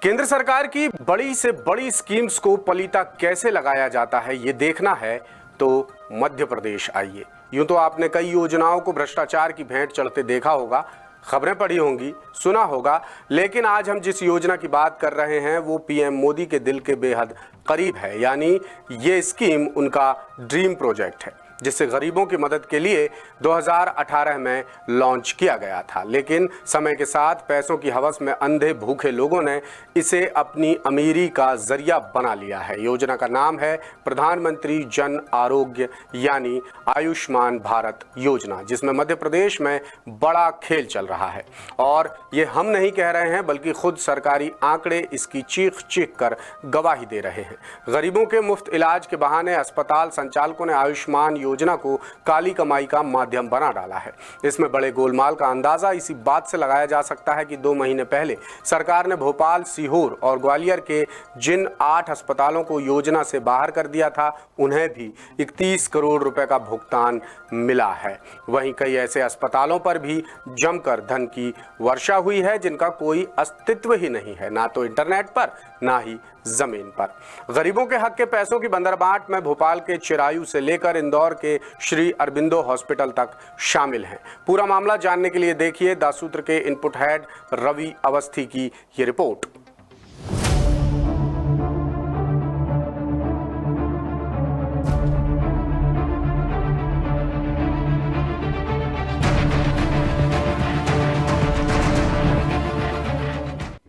केंद्र सरकार की बड़ी से बड़ी स्कीम्स को पलीता कैसे लगाया जाता है ये देखना है तो मध्य प्रदेश आइए। यूं तो आपने कई योजनाओं को भ्रष्टाचार की भेंट चढ़ते देखा होगा, खबरें पढ़ी होंगी, सुना होगा, लेकिन आज हम जिस योजना की बात कर रहे हैं वो पीएम मोदी के दिल के बेहद करीब है। यानी ये स्कीम उनका ड्रीम प्रोजेक्ट है जिसे गरीबों की मदद के लिए 2018 में लॉन्च किया गया था। लेकिन समय के साथ पैसों की हवस में अंधे भूखे लोगों ने इसे अपनी अमीरी का जरिया बना लिया है। योजना का नाम है प्रधानमंत्री जन आरोग्य यानी आयुष्मान भारत योजना, जिसमें मध्य प्रदेश में बड़ा खेल चल रहा है। और ये हम नहीं कह रहे हैं बल्कि खुद सरकारी आंकड़े इसकी चीख चीख कर गवाही दे रहे हैं। गरीबों के मुफ्त इलाज के बहाने अस्पताल संचालकों ने आयुष्मान योजना को काली कमाई का माध्यम बना डाला है। इसमें बड़े गोलमाल का अंदाजा इसी बात से लगाया जा सकता है कि 2 महीने पहले सरकार ने भोपाल, सीहोर और ग्वालियर के जिन 8 अस्पतालों को योजना से बाहर कर दिया था उन्हें भी 31 करोड़ रुपए का भुगतान मिला है। वहीं कई ऐसे अस्पतालों पर भी जमकर धन की वर्षा हुई है जिनका कोई अस्तित्व ही नहीं है, ना तो इंटरनेट पर ना ही जमीन पर। गरीबों के हक के पैसों की बंदरबाट में भोपाल के चिरायू से लेकर इंदौर के श्री अरबिंदो हॉस्पिटल तक शामिल हैं। पूरा मामला जानने के लिए देखिए द सूत्र के इनपुट हेड रवि अवस्थी की ये रिपोर्ट।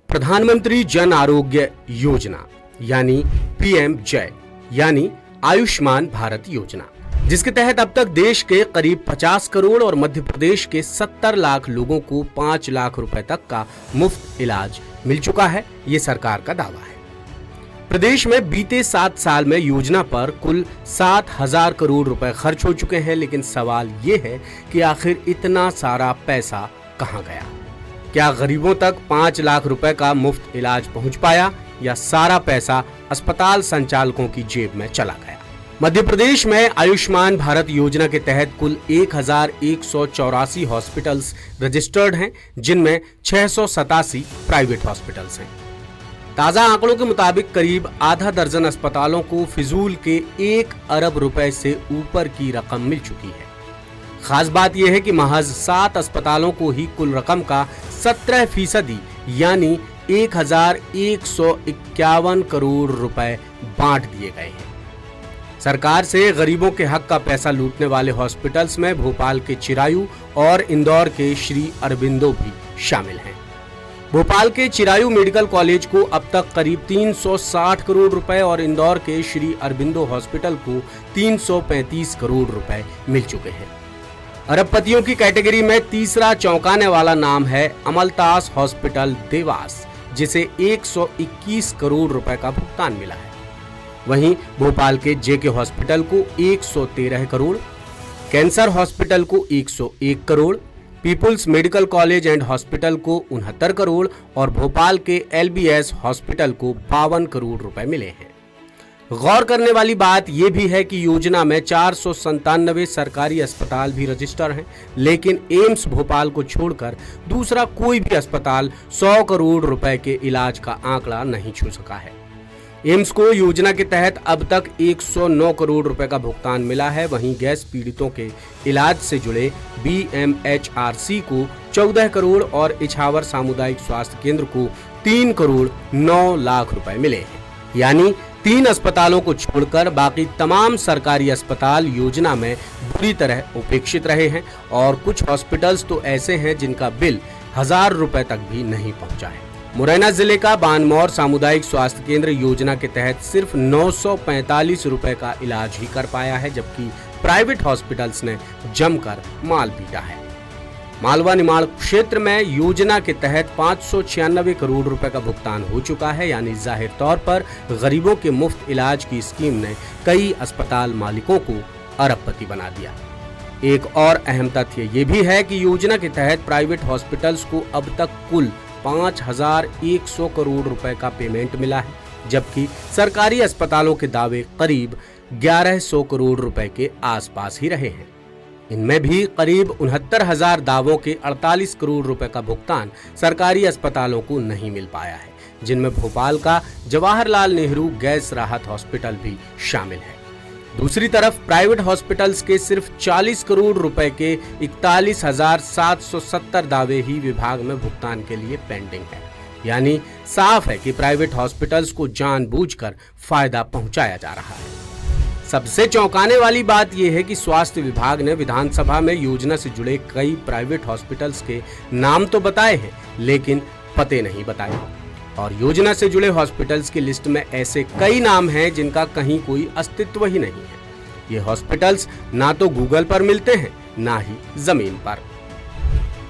प्रधानमंत्री जन आरोग्य योजना यानी पीएम जय यानी आयुष्मान भारत योजना, जिसके तहत अब तक देश के करीब 50 करोड़ और मध्य प्रदेश के 70 लाख लोगों को 5 लाख रुपए तक का मुफ्त इलाज मिल चुका है, ये सरकार का दावा है। प्रदेश में बीते 7 साल में योजना पर कुल 7,000 करोड़ रुपए खर्च हो चुके हैं, लेकिन सवाल ये है कि आखिर इतना सारा पैसा कहां गया? क्या गरीबों तक 5 लाख रुपए का मुफ्त इलाज पहुंच पाया या सारा पैसा अस्पताल संचालकों की जेब में चला गया? मध्य प्रदेश में आयुष्मान भारत योजना के तहत कुल 1,184 हॉस्पिटल्स रजिस्टर्ड हैं, जिनमें 687 प्राइवेट हॉस्पिटल्स हैं। ताजा आंकड़ों के मुताबिक करीब आधा दर्जन अस्पतालों को फिजूल के 1 अरब रुपए से ऊपर की रकम मिल चुकी है। खास बात यह है कि महज 7 अस्पतालों को ही कुल रकम का 17% यानी 1,151 करोड़ रुपए बांट दिए गए हैं। सरकार से गरीबों के हक का पैसा लूटने वाले हॉस्पिटल्स में भोपाल के चिरायू और इंदौर के श्री अरबिंदो भी शामिल हैं। भोपाल के चिरायू मेडिकल कॉलेज को अब तक करीब 360 करोड़ रुपए और इंदौर के श्री अरबिंदो हॉस्पिटल को 335 करोड़ रुपए मिल चुके हैं। अरबपतियों की कैटेगरी में तीसरा चौंकाने वाला नाम है अमलतास हॉस्पिटल देवास, जिसे 121 करोड़ रुपए का भुगतान मिला है। वहीं भोपाल के जेके हॉस्पिटल को 113 करोड़, कैंसर हॉस्पिटल को 101 crore, people's medical college and hospital को 69 करोड़ और भोपाल के एलबीएस हॉस्पिटल को 52 करोड़ रुपए मिले हैं। गौर करने वाली बात यह भी है कि योजना में 497 सरकारी अस्पताल भी रजिस्टर हैं, लेकिन एम्स भोपाल को छोड़कर दूसरा कोई भी अस्पताल 100 करोड़ रुपए के इलाज का आंकड़ा नहीं छू सका है। एम्स को योजना के तहत अब तक 109 करोड़ रुपए का भुगतान मिला है। वहीं गैस पीड़ितों के इलाज से जुड़े बीएमएचआरसी को 14 करोड़ और इछावर सामुदायिक स्वास्थ्य केंद्र को 3 करोड़ 9 लाख रुपए मिले हैं। यानी 3 अस्पतालों को छोड़कर बाकी तमाम सरकारी अस्पताल योजना में बुरी तरह उपेक्षित रहे हैं और कुछ हॉस्पिटल्स तो ऐसे हैं जिनका बिल 1000 रुपए तक भी नहीं पहुंचा है। मुरैना जिले का बानमौर सामुदायिक स्वास्थ्य केंद्र योजना के तहत सिर्फ 945 रुपए का इलाज ही कर पाया है, जबकि प्राइवेट हॉस्पिटल्स ने जमकर माल पीटा है। मालवा निमाड़ क्षेत्र में योजना के तहत 596 करोड़ रुपए का भुगतान हो चुका है। यानी जाहिर तौर पर गरीबों के मुफ्त इलाज की स्कीम ने कई अस्पताल मालिकों को अरबपति बना दिया। एक और अहम तथ्य ये भी है कि योजना के तहत प्राइवेट हॉस्पिटल्स को अब तक कुल 5,100 करोड़ रुपए का पेमेंट मिला है, जबकि सरकारी अस्पतालों के दावे करीब 1100 करोड़ रुपए के आसपास ही रहे हैं। इनमें भी करीब 69,000 दावों के 48 करोड़ रुपए का भुगतान सरकारी अस्पतालों को नहीं मिल पाया है, जिनमें भोपाल का जवाहरलाल नेहरू गैस राहत हॉस्पिटल भी शामिल है। दूसरी तरफ प्राइवेट हॉस्पिटल्स के सिर्फ 40 करोड़ रुपए के 41,770 दावे ही विभाग में भुगतान के लिए पेंडिंग है। यानी साफ है कि प्राइवेट हॉस्पिटल्स को जानबूझकर फायदा पहुंचाया जा रहा है। सबसे चौंकाने वाली बात यह है कि स्वास्थ्य विभाग ने विधानसभा में योजना से जुड़े कई प्राइवेट हॉस्पिटल्स के नाम तो बताए हैं, लेकिन पते नहीं बताए। और योजना से जुड़े हॉस्पिटल्स की लिस्ट में ऐसे कई नाम हैं जिनका कहीं कोई अस्तित्व ही नहीं है। ये हॉस्पिटल्स ना तो गूगल पर मिलते हैं, ना ही जमीन पर।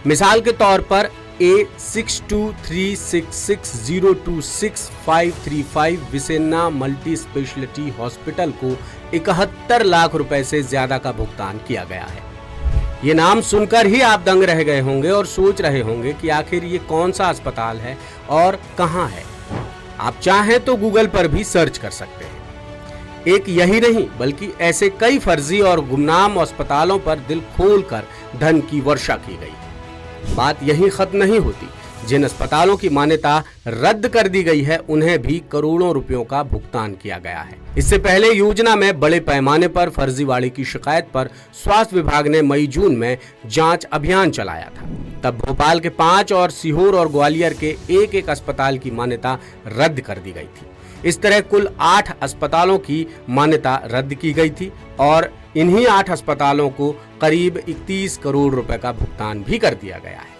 मिसाल के तौर पर A623660265535 विसेना मल्टी स्पेशलिटी हॉस्पिटल को 71 लाख रुपए से ज्यादा का भुगतान किया गया है। ये नाम सुनकर ही आप दंग रह गए होंगे और सोच रहे होंगे कि आखिर ये कौन सा अस्पताल है और कहां है। आप चाहें तो गूगल पर भी सर्च कर सकते हैं। एक यही नहीं बल्कि ऐसे कई फर्जी और गुमनाम अस्पतालों पर दिल खोलकर धन की वर्षा की गई। बात यहीं खत्म नहीं होती। जिन अस्पतालों की मान्यता रद्द कर दी गई है, उन्हें भी करोड़ों रुपयों का भुगतान किया गया है। इससे पहले योजना में बड़े पैमाने पर फर्जीवाड़े की शिकायत पर स्वास्थ्य विभाग ने मई-जून में जांच अभियान चलाया था। तब भोपाल के 5 और सीहोर और ग्वालियर के एक अस्पताल की मान्यता रद्द कर दी गई थी। इस तरह कुल 8 अस्पतालों की मान्यता रद्द की गई थी और इन्हीं 8 अस्पतालों को करीब 31 करोड़ रुपए का भुगतान भी कर दिया गया है।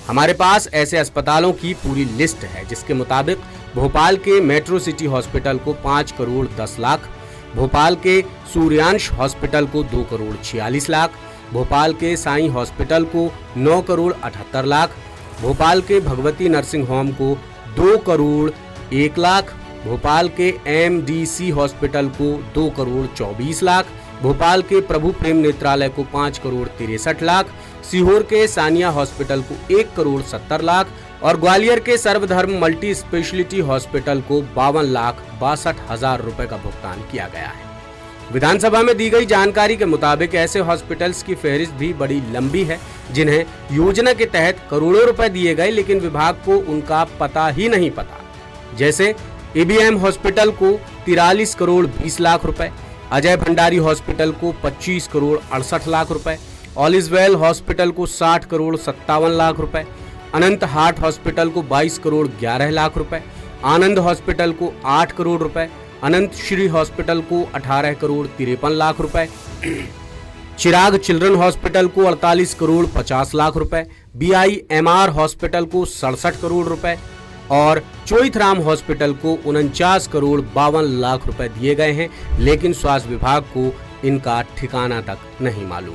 हमारे पास ऐसे अस्पतालों की पूरी लिस्ट है, जिसके मुताबिक भोपाल के मेट्रो सिटी हॉस्पिटल को 5 करोड़ 10 लाख, भोपाल के सूर्यांश हॉस्पिटल को 2 करोड़ 46 लाख, भोपाल के साईं हॉस्पिटल को 9 करोड़ 78 लाख, भोपाल के भगवती नर्सिंग होम को 2 करोड़ 1 लाख, भोपाल के MDC हॉस्पिटल को 2 करोड़ 24 लाख, भोपाल के प्रभु प्रेम नेत्रालय को 5 करोड़ 63 लाख, सीहोर के सानिया हॉस्पिटल को 1 करोड़ 70 लाख और ग्वालियर के सर्वधर्म मल्टी स्पेशलिटी हॉस्पिटल को 52,62,000 रुपए का भुगतान किया गया है। विधानसभा में दी गई जानकारी के मुताबिक ऐसे हॉस्पिटल्स की फहरिस्त भी बड़ी लंबी है, जिन्हें योजना के तहत करोड़ों रुपए दिए गए, लेकिन विभाग को उनका पता ही नहीं पता। जैसे ABM हॉस्पिटल को 43 करोड़ 20 लाख रुपए, अजय भंडारी हॉस्पिटल को 25 करोड़ 68 लाख रुपए, ऑलिसवेल हॉस्पिटल को 60 करोड़ 57 लाख रुपए, अनंत हार्ट हॉस्पिटल को 22 करोड़ 11 लाख रुपए, आनंद हॉस्पिटल को 8 करोड़ रुपए, अनंत श्री हॉस्पिटल को 18 करोड़ 53 लाख रुपए, चिराग चिल्ड्रन हॉस्पिटल को 48 करोड़ 50 लाख रुपए, BIMR हॉस्पिटल को 67 करोड़ रुपए और चोइथराम हॉस्पिटल को 49 करोड़ 52 लाख रुपए दिए गए हैं, लेकिन स्वास्थ्य विभाग को इनका ठिकाना तक नहीं मालूम।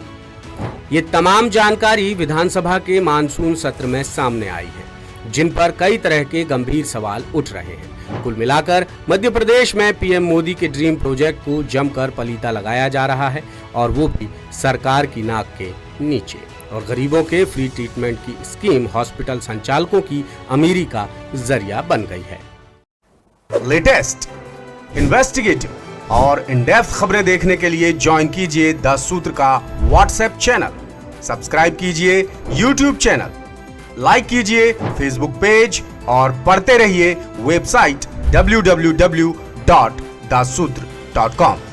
ये तमाम जानकारी विधानसभा के मानसून सत्र में सामने आई है, जिन पर कई तरह के गंभीर सवाल उठ रहे हैं। कुल मिलाकर मध्य प्रदेश में PM मोदी के ड्रीम प्रोजेक्ट को जमकर पलीता लगाया जा रहा है, और वो भी सरकार की नाक के नीचे। और गरीबों के फ्री ट्रीटमेंट की स्कीम हॉस्पिटल संचालकों की अमीरी का जरिया बन गई है। लेटेस्ट, इन्वेस्टिगेटिव और इन डेप्थ खबरें देखने के लिए ज्वाइन कीजिए द सूत्र का व्हाट्सएप चैनल, सब्सक्राइब कीजिए YouTube चैनल, लाइक कीजिए Facebook पेज और पढ़ते रहिए वेबसाइट www.daसूत्र.com।